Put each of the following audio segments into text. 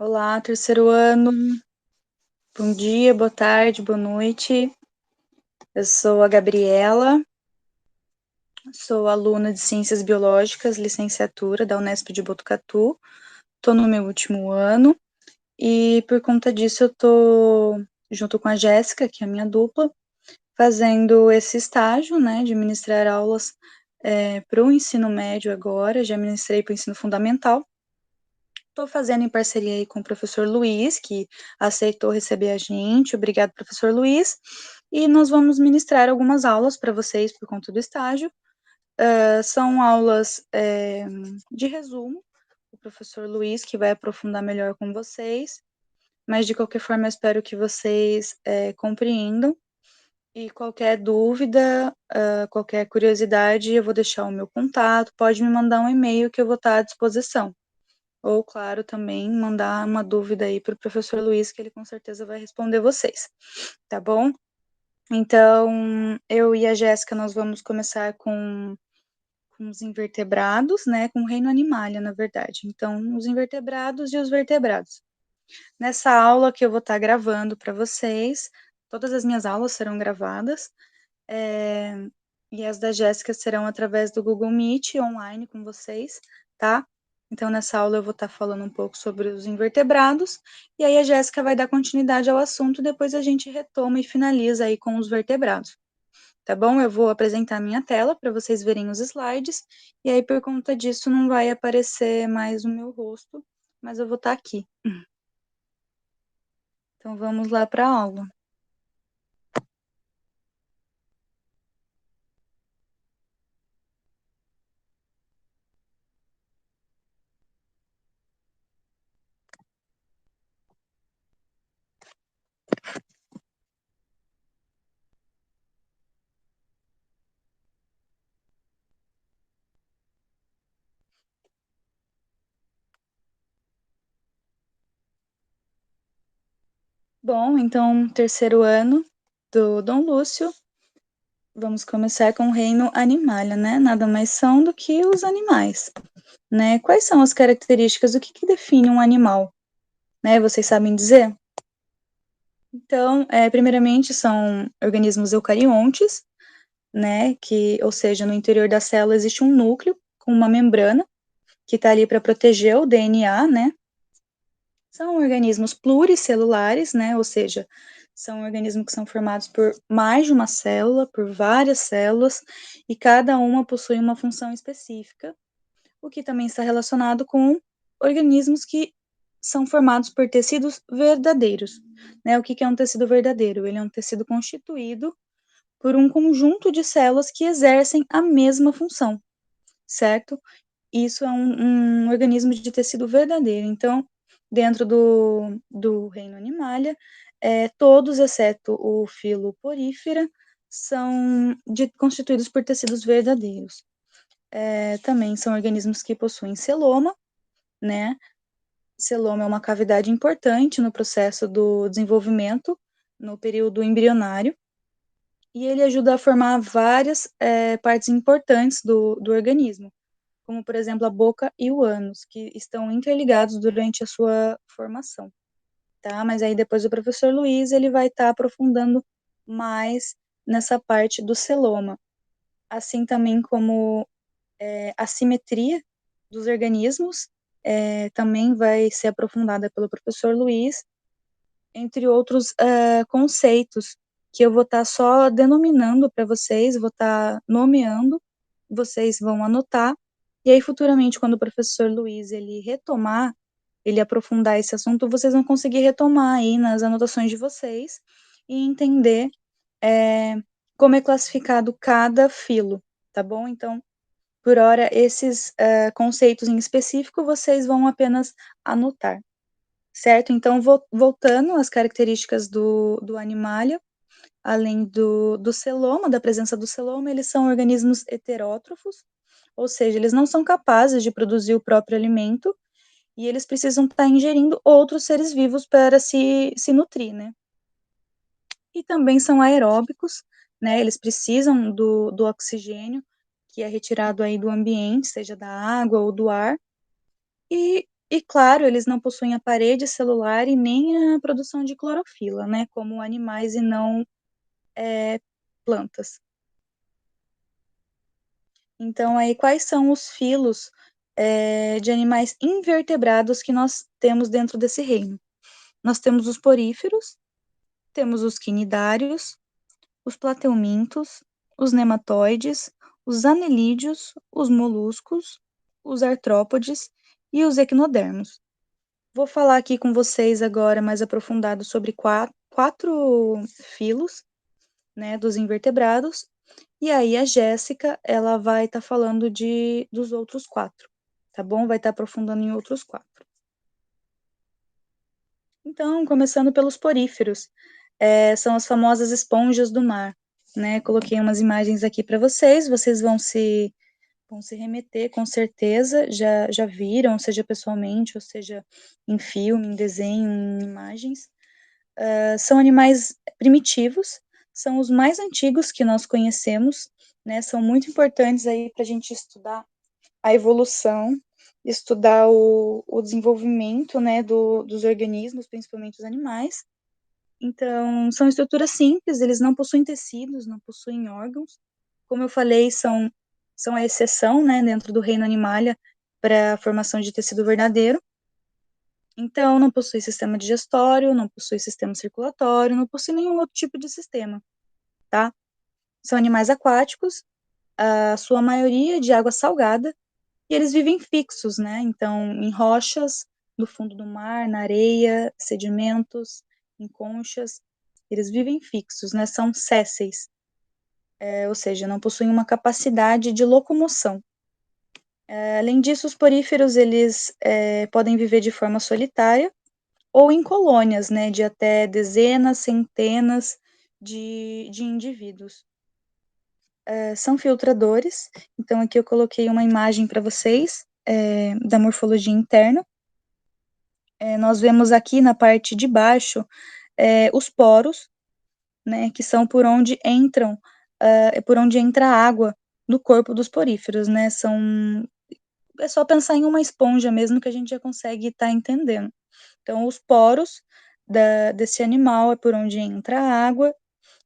Olá, terceiro ano. Bom dia, boa tarde, boa noite. Eu sou a Gabriela, sou aluna de Ciências Biológicas, licenciatura da Unesp de Botucatu. Estou no meu último ano e por conta disso eu estou junto com a Jéssica, que é a minha dupla, fazendo esse estágio, né, de ministrar aulas para o ensino médio agora. Já ministrei para o ensino fundamental. Estou fazendo em parceria aí com o professor Luiz, que aceitou receber a gente. Obrigado, professor Luiz. E nós vamos ministrar algumas aulas para vocês por conta do estágio. São aulas de resumo, o professor Luiz que vai aprofundar melhor com vocês, mas de qualquer forma eu espero que vocês compreendam. E qualquer dúvida, qualquer curiosidade, eu vou deixar o meu contato, pode me mandar um e-mail que eu vou estar à disposição. Ou, claro, também mandar uma dúvida aí para o professor Luiz, que ele com certeza vai responder vocês, tá bom? Então, eu e a Jéssica, nós vamos começar com os invertebrados, né? Com o reino animalia, na verdade. Então, os invertebrados e os vertebrados. Nessa aula que eu vou estar gravando para vocês, todas as minhas aulas serão gravadas, e as da Jéssica serão através do Google Meet online com vocês, tá? Então, nessa aula eu vou estar falando um pouco sobre os invertebrados, e aí a Jéssica vai dar continuidade ao assunto, depois a gente retoma e finaliza aí com os vertebrados, tá bom? Eu vou apresentar a minha tela para vocês verem os slides, e aí por conta disso não vai aparecer mais o meu rosto, mas eu vou estar aqui. Então, vamos lá para a aula. Bom, então, terceiro ano do Dom Lúcio. Vamos começar com o reino animalia, né? Nada mais são do que os animais, né? Quais são as características, o que define um animal, né? Vocês sabem dizer? Então, primeiramente, são organismos eucariontes, né? Ou seja, no interior da célula existe um núcleo com uma membrana que está ali para proteger o DNA, né? São organismos pluricelulares, né? Ou seja, são organismos que são formados por mais de uma célula, por várias células, e cada uma possui uma função específica, o que também está relacionado com organismos que são formados por tecidos verdadeiros, né? O que é um tecido verdadeiro? Ele é um tecido constituído por um conjunto de células que exercem a mesma função, certo? Isso é um organismo de tecido verdadeiro. Então, dentro do reino animalia, todos, exceto o filo Porifera, são constituídos por tecidos verdadeiros. Também são organismos que possuem celoma, né? Celoma é uma cavidade importante no processo do desenvolvimento, no período embrionário, e ele ajuda a formar várias partes importantes do organismo, como, por exemplo, a boca e o ânus, que estão interligados durante a sua formação, tá? Mas aí depois o professor Luiz, ele vai estar aprofundando mais nessa parte do celoma, assim também como a simetria dos organismos, também vai ser aprofundada pelo professor Luiz, entre outros conceitos que eu vou estar só denominando para vocês, vou estar nomeando, vocês vão anotar, e aí futuramente, quando o professor Luiz ele retomar, ele aprofundar esse assunto, vocês vão conseguir retomar aí nas anotações de vocês e entender como é classificado cada filo, tá bom? Então, por hora, esses conceitos em específico, vocês vão apenas anotar, certo? Então, voltando às características do animalia, além do celoma, da presença do celoma, eles são organismos heterótrofos, ou seja, eles não são capazes de produzir o próprio alimento e eles precisam estar ingerindo outros seres vivos para se nutrir, né? E também são aeróbicos, né? Eles precisam do oxigênio que é retirado aí do ambiente, seja da água ou do ar, e E claro, eles não possuem a parede celular e nem a produção de clorofila, né, como animais e não, plantas. Então aí quais são os filos, de animais invertebrados que nós temos dentro desse reino? Nós temos os poríferos, temos os quinidários, os plateumintos, os nematóides, os anelídeos, os moluscos, os artrópodes e os equinodermos. Vou falar aqui com vocês agora mais aprofundado sobre quatro filos, né, dos invertebrados, e aí a Jéssica, ela vai estar falando dos outros quatro, tá bom? Vai estar aprofundando em outros quatro. Então, começando pelos poríferos, são as famosas esponjas do mar, né? Coloquei umas imagens aqui para vocês vão se remeter com certeza, já viram, seja pessoalmente, ou seja em filme, em desenho, em imagens. São animais primitivos, são os mais antigos que nós conhecemos, né? São muito importantes aí para a gente estudar a evolução, estudar o desenvolvimento, né, dos organismos, principalmente os animais. Então, são estruturas simples, eles não possuem tecidos, não possuem órgãos. Como eu falei, são a exceção, né, dentro do reino animalia para a formação de tecido verdadeiro. Então, não possui sistema digestório, não possui sistema circulatório, não possui nenhum outro tipo de sistema, tá? São animais aquáticos, a sua maioria de água salgada, e eles vivem fixos, né? Então, em rochas, no fundo do mar, na areia, sedimentos, em conchas, eles vivem fixos, né? São sésseis, ou seja, não possuem uma capacidade de locomoção. Além disso, os poríferos, eles podem viver de forma solitária ou em colônias, né, de até dezenas, centenas de indivíduos. São filtradores, então aqui eu coloquei uma imagem para vocês da morfologia interna. Nós vemos aqui na parte de baixo os poros, né, que são por onde entra a água no corpo dos poríferos, né, é só pensar em uma esponja mesmo que a gente já consegue estar entendendo. Então, os poros desse animal é por onde entra a água,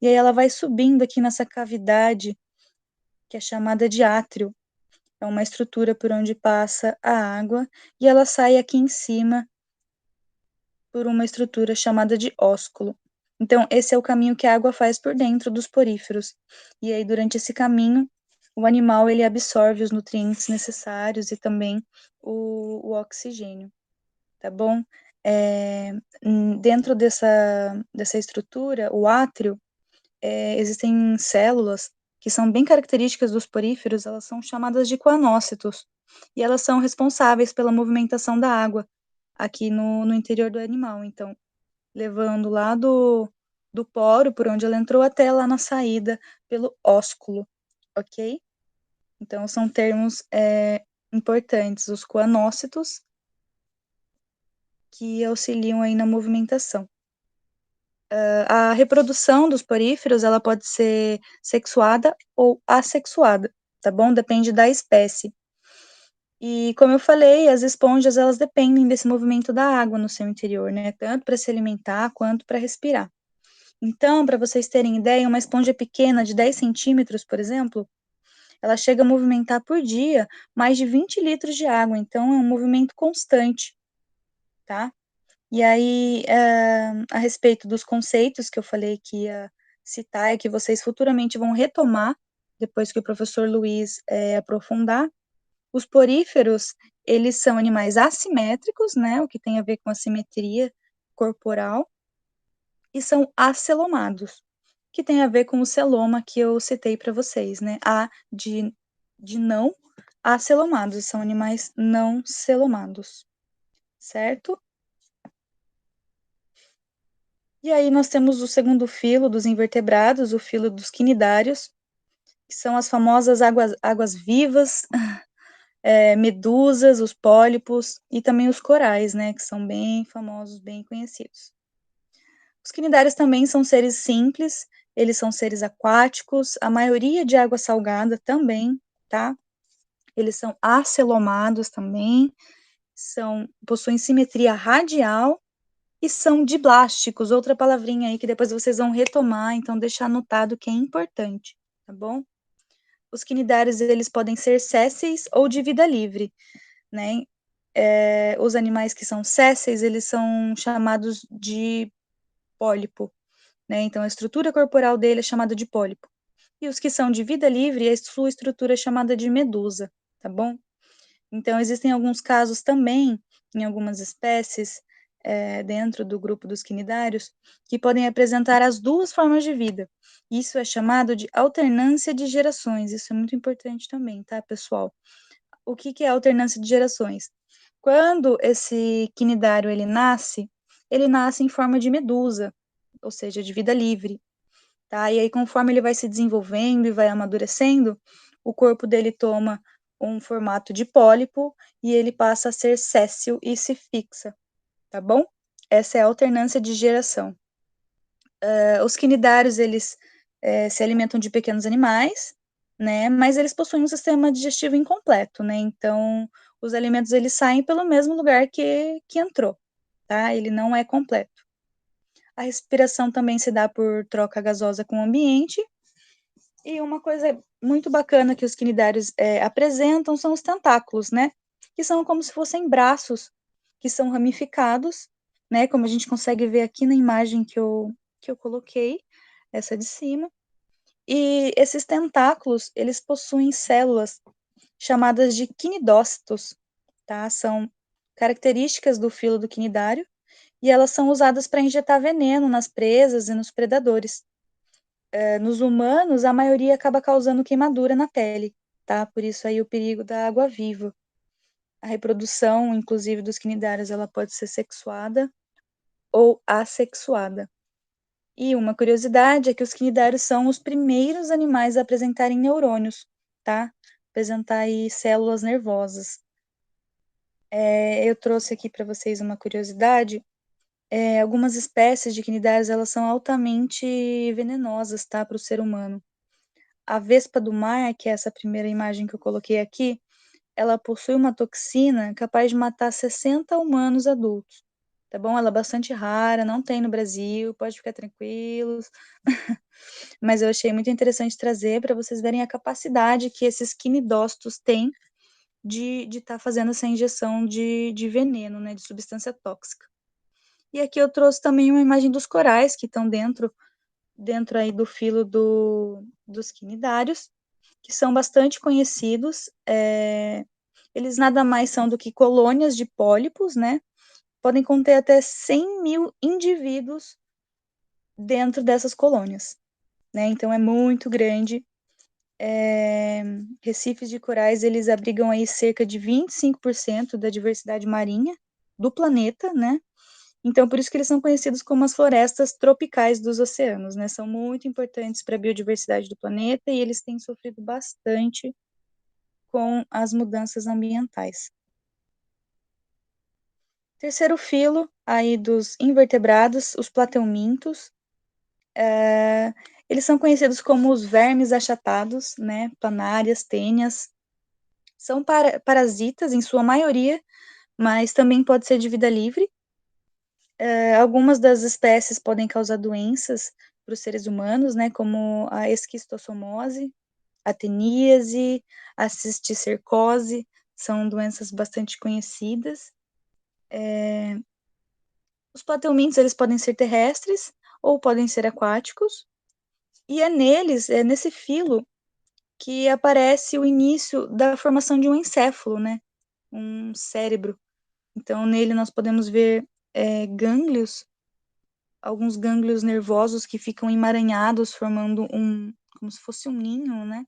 e aí ela vai subindo aqui nessa cavidade, que é chamada de átrio. É uma estrutura por onde passa a água, e ela sai aqui em cima por uma estrutura chamada de ósculo. Então, esse é o caminho que a água faz por dentro dos poríferos. E aí, durante esse caminho, o animal ele absorve os nutrientes necessários e também o oxigênio, tá bom? Dentro dessa estrutura, o átrio, existem células que são bem características dos poríferos, elas são chamadas de coanócitos, e elas são responsáveis pela movimentação da água aqui no interior do animal. Então, levando lá do poro, por onde ela entrou, até lá na saída, pelo ósculo, ok? Então, são termos importantes, os coanócitos, que auxiliam aí na movimentação. A reprodução dos poríferos, ela pode ser sexuada ou assexuada, tá bom? Depende da espécie. E como eu falei, as esponjas, elas dependem desse movimento da água no seu interior, né? Tanto para se alimentar quanto para respirar. Então, para vocês terem ideia, uma esponja pequena de 10 centímetros, por exemplo, ela chega a movimentar por dia mais de 20 litros de água, então é um movimento constante, tá? E aí, a respeito dos conceitos que eu falei que ia citar e que vocês futuramente vão retomar, depois que o professor Luiz aprofundar, os poríferos, eles são animais assimétricos, né, o que tem a ver com a simetria corporal, e são acelomados, que tem a ver com o celoma que eu citei para vocês, né, de não acelomados, são animais não celomados, certo? E aí nós temos o segundo filo dos invertebrados, o filo dos quinidários, que são as famosas águas vivas, medusas, os pólipos e também os corais, né, que são bem famosos, bem conhecidos. Os quinidários também são seres simples, eles são seres aquáticos, a maioria de água salgada também, tá? Eles são acelomados também, possuem simetria radial e são diblásticos, outra palavrinha aí que depois vocês vão retomar, então deixar anotado que é importante, tá bom? Os quinidários, eles podem ser sésseis ou de vida livre, né? Os animais que são sésseis, eles são chamados de pólipo, né? Então, a estrutura corporal dele é chamada de pólipo. E os que são de vida livre, a sua estrutura é chamada de medusa, tá bom? Então, existem alguns casos também, em algumas espécies, dentro do grupo dos quinidários, que podem apresentar as duas formas de vida. Isso é chamado de alternância de gerações. Isso é muito importante também, tá, pessoal? O que é alternância de gerações? Quando esse quinidário ele nasce em forma de medusa, ou seja, de vida livre, tá? E aí, conforme ele vai se desenvolvendo e vai amadurecendo, o corpo dele toma um formato de pólipo e ele passa a ser séssil e se fixa, tá bom? Essa é a alternância de geração. Os quinidários, eles se alimentam de pequenos animais, né? Mas eles possuem um sistema digestivo incompleto, né? Então, os alimentos, eles saem pelo mesmo lugar que entrou, tá? Ele não é completo. A respiração também se dá por troca gasosa com o ambiente. E uma coisa muito bacana que os quinidários apresentam são os tentáculos, né? Que são como se fossem braços que são ramificados, né? Como a gente consegue ver aqui na imagem que eu coloquei, essa de cima. E esses tentáculos, eles possuem células chamadas de quinidócitos, tá? São características do filo do quinidário e elas são usadas para injetar veneno nas presas e nos predadores. Nos humanos, a maioria acaba causando queimadura na pele, tá? Por isso aí o perigo da água viva. A reprodução, inclusive, dos quinidários, ela pode ser sexuada ou assexuada. E uma curiosidade é que os quinidários são os primeiros animais a apresentarem neurônios, tá? Apresentar aí células nervosas. Eu trouxe aqui para vocês uma curiosidade. Algumas espécies de quinidários, elas são altamente venenosas, tá? Para o ser humano. A vespa do mar, que é essa primeira imagem que eu coloquei aqui, ela possui uma toxina capaz de matar 60 humanos adultos, tá bom? Ela é bastante rara, não tem no Brasil, pode ficar tranquilos. Mas eu achei muito interessante trazer para vocês verem a capacidade que esses quinidócitos têm de estar fazendo essa injeção de veneno, né, de substância tóxica. E aqui eu trouxe também uma imagem dos corais que estão dentro aí do filo dos quinidários, que são bastante conhecidos. Eles nada mais são do que colônias de pólipos, né? Podem conter até 100 mil indivíduos dentro dessas colônias, né? Então é muito grande. Recifes de corais, eles abrigam aí cerca de 25% da diversidade marinha do planeta, né? Então, por isso que eles são conhecidos como as florestas tropicais dos oceanos, né? São muito importantes para a biodiversidade do planeta e eles têm sofrido bastante com as mudanças ambientais. Terceiro filo aí dos invertebrados, os plateumintos. Eles são conhecidos como os vermes achatados, né? Planárias, tênias. São parasitas em sua maioria, mas também pode ser de vida livre. Algumas das espécies podem causar doenças para os seres humanos, né? Como a esquistossomose, a teníase, a cisticercose, são doenças bastante conhecidas. Os plateumintos, eles podem ser terrestres ou podem ser aquáticos, e é nesse filo, que aparece o início da formação de um encéfalo, né? Um cérebro. Então, nele nós podemos ver gânglios, alguns gânglios nervosos que ficam emaranhados, formando como se fosse um ninho, né?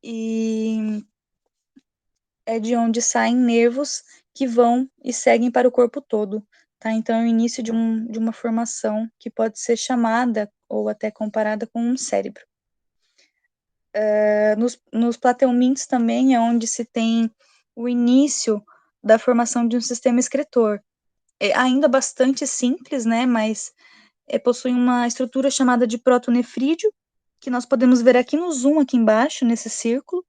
E é de onde saem nervos que vão e seguem para o corpo todo, tá? Então, é o início de uma formação que pode ser chamada ou até comparada com um cérebro. Nos plateumintos também é onde se tem o início da formação de um sistema excretor. É ainda bastante simples, né? Mas possui uma estrutura chamada de protonefrídeo, que nós podemos ver aqui no zoom, aqui embaixo, nesse círculo.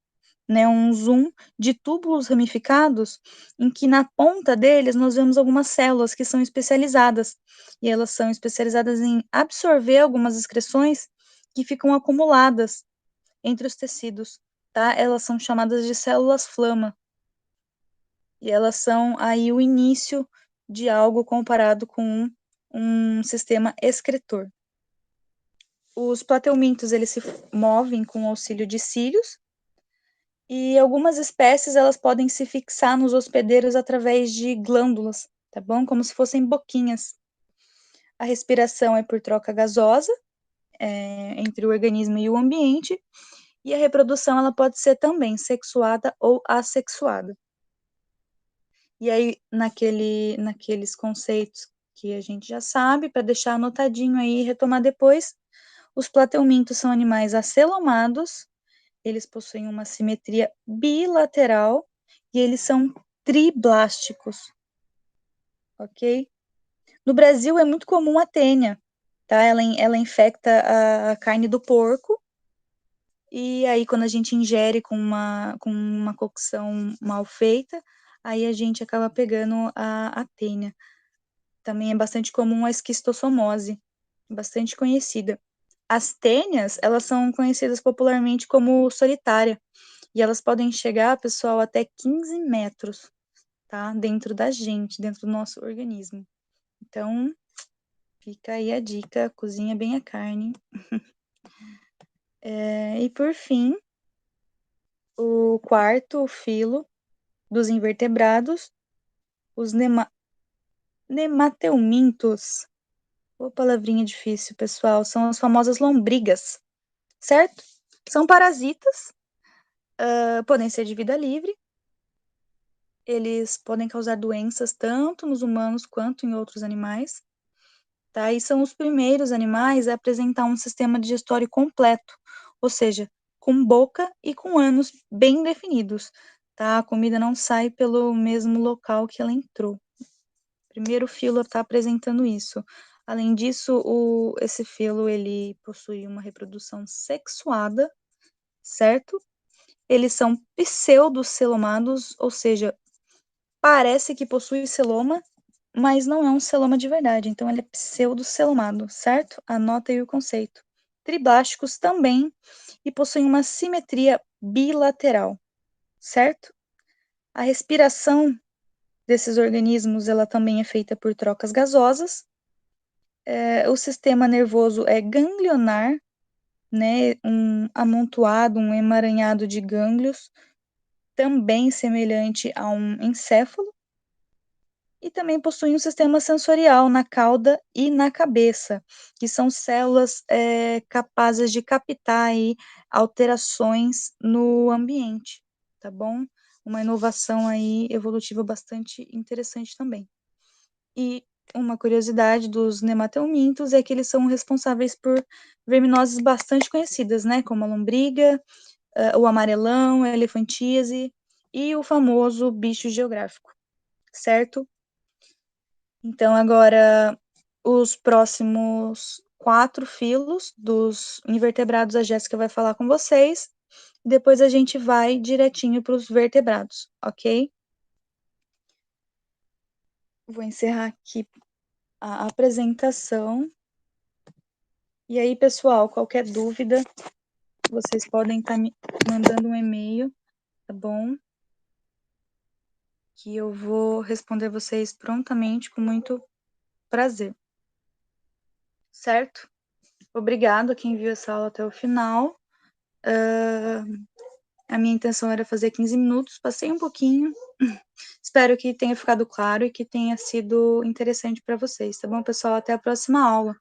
né, um zoom de túbulos ramificados, em que na ponta deles nós vemos algumas células que são especializadas, e elas são especializadas em absorver algumas excreções que ficam acumuladas entre os tecidos, tá? Elas são chamadas de células flama, e elas são aí o início de algo comparado com um sistema excretor. Os plateumintos, eles se movem com o auxílio de cílios, e algumas espécies, elas podem se fixar nos hospedeiros através de glândulas, tá bom? Como se fossem boquinhas. A respiração é por troca gasosa, entre o organismo e o ambiente, e a reprodução, ela pode ser também sexuada ou assexuada. E aí, naqueles conceitos que a gente já sabe, para deixar anotadinho aí e retomar depois, os plateumintos são animais acelomados, eles possuem uma simetria bilateral e eles são triblásticos, ok? No Brasil é muito comum a tênia, tá? Ela infecta a carne do porco, e aí quando a gente ingere com uma cocção mal feita, aí a gente acaba pegando a tênia. Também é bastante comum a esquistossomose, bastante conhecida. As tênias, elas são conhecidas popularmente como solitária, e elas podem chegar, pessoal, até 15 metros, tá? Dentro da gente, dentro do nosso organismo. Então, fica aí a dica, cozinha bem a carne. E por fim, o quarto filo dos invertebrados, os nemateumintos. Ô, palavrinha difícil, pessoal. São as famosas lombrigas, certo? São parasitas, podem ser de vida livre. Eles podem causar doenças tanto nos humanos quanto em outros animais. Tá? E são os primeiros animais a apresentar um sistema digestório completo, ou seja, com boca e com ânus bem definidos, tá? A comida não sai pelo mesmo local que ela entrou. Primeiro filo está apresentando isso. Além disso, esse filo ele possui uma reprodução sexuada, certo? Eles são pseudocelomados, ou seja, parece que possui celoma, mas não é um celoma de verdade, então ele é pseudocelomado, certo? Anota aí o conceito. Triblásticos também, e possuem uma simetria bilateral, certo? A respiração desses organismos, ela também é feita por trocas gasosas. O sistema nervoso é ganglionar, né? Um amontoado, um emaranhado de gânglios, também semelhante a um encéfalo. E também possuem um sistema sensorial na cauda e na cabeça, que são células capazes de captar aí alterações no ambiente, tá bom? Uma inovação aí evolutiva bastante interessante também. E uma curiosidade dos nemateumintos é que eles são responsáveis por verminoses bastante conhecidas, né? Como a lombriga, o amarelão, a elefantíase e o famoso bicho geográfico, certo? Então, agora, os próximos 4 filos dos invertebrados, a Jéssica vai falar com vocês. Depois a gente vai direitinho para os vertebrados, ok? Vou encerrar aqui a apresentação. E aí, pessoal, qualquer dúvida, vocês podem estar me mandando um e-mail, tá bom? Que eu vou responder vocês prontamente, com muito prazer. Certo? Obrigado a quem viu essa aula até o final. A minha intenção era fazer 15 minutos, passei um pouquinho. Espero que tenha ficado claro e que tenha sido interessante para vocês, tá bom, pessoal? Até a próxima aula.